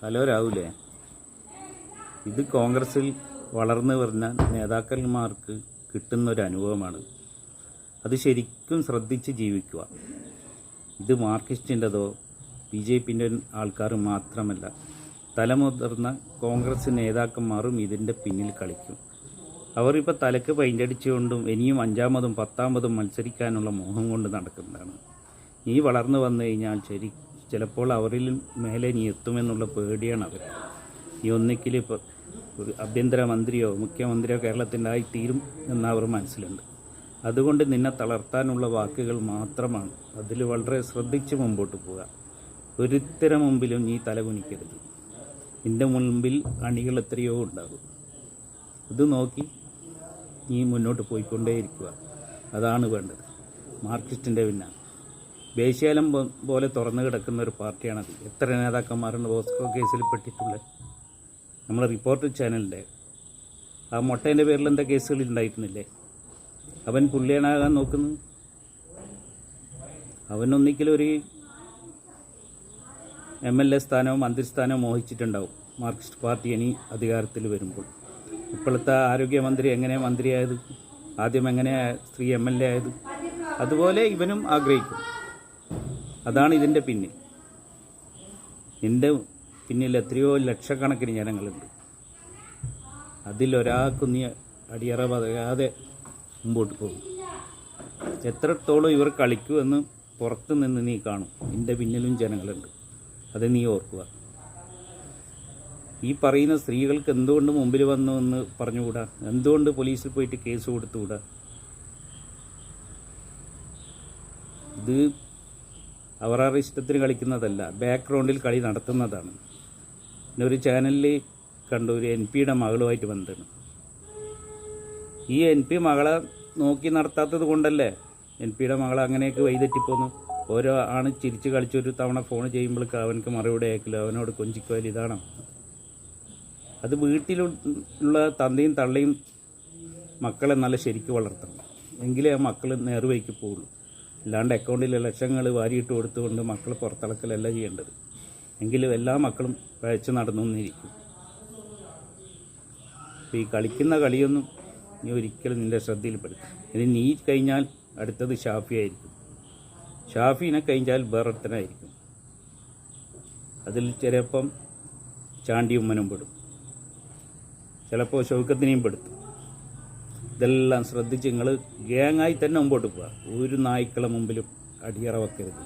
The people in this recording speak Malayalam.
ഹലോ രാഹുലേ, ഇത് കോൺഗ്രസിൽ വളർന്നു വരുന്ന നേതാക്കന്മാർക്ക് കിട്ടുന്നൊരു അനുഭവമാണ്. അത് ശരിക്കും ശ്രദ്ധിച്ച് ജീവിക്കുക. ഇത് മാർക്സിസ്റ്റിൻ്റെതോ BJPൻ്റെ ആൾക്കാർ മാത്രമല്ല, തലമുതിർന്ന കോൺഗ്രസ് നേതാക്കന്മാരും ഇതിൻ്റെ പിന്നിൽ കളിക്കും. അവരിപ്പോൾ തലക്ക് പെയിൻ്റടിച്ചുകൊണ്ടും ഇനിയും 5ാമതും 10ാമതും മത്സരിക്കാനുള്ള മോഹം കൊണ്ട് നടക്കുന്നതാണ്. നീ വളർന്നു വന്നു കഴിഞ്ഞാൽ ചിലപ്പോൾ അവരിൽ മേലെ നീ എത്തുമെന്നുള്ള പേടിയാണ് അവർ. നീ ഒന്നിക്കൽ ഇപ്പോൾ ഒരു ആഭ്യന്തരമന്ത്രിയോ മുഖ്യമന്ത്രിയോ കേരളത്തിൻ്റെ ആയി തീരും എന്ന് അവർ മനസ്സിലുണ്ട്. അതുകൊണ്ട് നിന്നെ തളർത്താനുള്ള വാക്കുകൾ മാത്രമാണ്. അതിൽ വളരെ ശ്രദ്ധിച്ച് മുമ്പോട്ട് പോവുക. ഒരുത്തരം മുമ്പിലും നീ തലകുനിക്കരുത്. നിൻ്റെ മുൻപിൽ അണികൾ എത്രയോ ഉണ്ടാകും. ഇത് നോക്കി നീ മുന്നോട്ട് പോയിക്കൊണ്ടേയിരിക്കുക. അതാണ് വേണ്ടത്. മാർക്സിസ്റ്റിൻ്റെ പിന്നെ വേശ്യാലം പോലെ തുറന്നു കിടക്കുന്ന ഒരു പാർട്ടിയാണത്. എത്ര നേതാക്കന്മാരുണ്ട് പോസ്കോ കേസിൽ പെട്ടിട്ടുള്ളത്. നമ്മളെ റിപ്പോർട്ടർ ചാനലിൻ്റെ ആ മൊട്ടേൻ്റെ പേരിൽ എന്താ കേസുകൾ ഉണ്ടായിരുന്നില്ലേ? അവൻ പുള്ളിയാണാകാൻ നോക്കുന്നു. അവനൊന്നിക്കലൊരു MLA സ്ഥാനമോ മന്ത്രിസ്ഥാനമോ മോഹിച്ചിട്ടുണ്ടാവും മാർക്സിസ്റ്റ് പാർട്ടി ഇനി അധികാരത്തിൽ വരുമ്പോൾ. ഇപ്പോഴത്തെ ആരോഗ്യമന്ത്രി എങ്ങനെ മന്ത്രിയായത്, ആദ്യം എങ്ങനെ സ്ത്രീ MLA ആയത്, അതുപോലെ ഇവനും ആഗ്രഹിക്കും. അതാണ് ഇതിൻ്റെ പിന്നിൽ. നിൻ്റെ പിന്നിൽ എത്രയോ ലക്ഷക്കണക്കിന് ജനങ്ങളുണ്ട്. അതിലൊരാൾക്കും നീ അടിയറ പറയാതെ മുമ്പോട്ട് പോകും. എത്രത്തോളം ഇവർ കളിക്കുമെന്ന് പുറത്ത് നിന്ന് നീ കാണും. നിൻ്റെ പിന്നിലും ജനങ്ങളുണ്ട്. അത് നീ ഓർക്കുക. ഈ പറയുന്ന സ്ത്രീകൾക്ക് എന്തുകൊണ്ട് മുമ്പിൽ വന്നു എന്ന് പറഞ്ഞുകൂടാ? എന്തുകൊണ്ട് പോലീസിൽ പോയിട്ട് കേസ് കൊടുത്തുകൂടാ? ഇത് അവരുടെ ഇഷ്ടത്തിന് കളിക്കുന്നതല്ല, ബാക്ക്ഗ്രൗണ്ടിൽ കളി നടത്തുന്നതാണ്. പിന്നെ ഒരു ചാനലിൽ കണ്ടു, ഒരു MP മകളുമായിട്ട് ബന്ധമാണ്. ഈ MP മകളെ നോക്കി നടത്താത്തത് കൊണ്ടല്ലേ MP മകളെ അങ്ങനെയൊക്കെ വഴിതെറ്റിപ്പോന്നു. ഓരോ ആണ് ചിരിച്ച് കളിച്ചൊരു തവണ ഫോൺ ചെയ്യുമ്പോഴേക്ക് അവനക്ക് മറുപടി അയക്കില്ല, അവനോട് കൊഞ്ചിക്കുവാൻ. ഇതാണോ? അത് വീട്ടിലുള്ള തന്തയും തള്ളയും മക്കളെ നല്ല ശരിക്ക് വളർത്തണം. എങ്കിലേ ആ മക്കൾ നേർവഴിക്ക് പോവുള്ളൂ. അല്ലാണ്ട് അക്കൗണ്ടിലെ ലക്ഷങ്ങൾ വാരിയിട്ട് കൊടുത്തുകൊണ്ട് മക്കൾ പുറത്തിളക്കലല്ല ചെയ്യേണ്ടത്. എങ്കിലും എല്ലാ മക്കളും പഴച്ചു നടന്നുകൊണ്ടിരിക്കും. അപ്പോൾ ഈ കളിക്കുന്ന കളിയൊന്നും നീ ഒരിക്കലും നിൻ്റെ ശ്രദ്ധയിൽപ്പെടും. ഇനി നീ കഴിഞ്ഞാൽ അടുത്തത് ഷാഫി ആയിരിക്കും. ഷാഫിനെ കഴിഞ്ഞാൽ വേറൊരുത്തനായിരിക്കും. അതിൽ ചിലപ്പം ചാണ്ടി ഉമ്മനും പെടും, ചിലപ്പോൾ ഷൗക്കത്തിനെയും പെടുത്തും. ഇതെല്ലാം ശ്രദ്ധിച്ച് നിങ്ങൾ ഗ്യാങ്ങായി തന്നെ മുമ്പോട്ട് പോവുക. ഒരു നായ്ക്കളെ മുമ്പിലും അടിയറ വെക്കരുത്.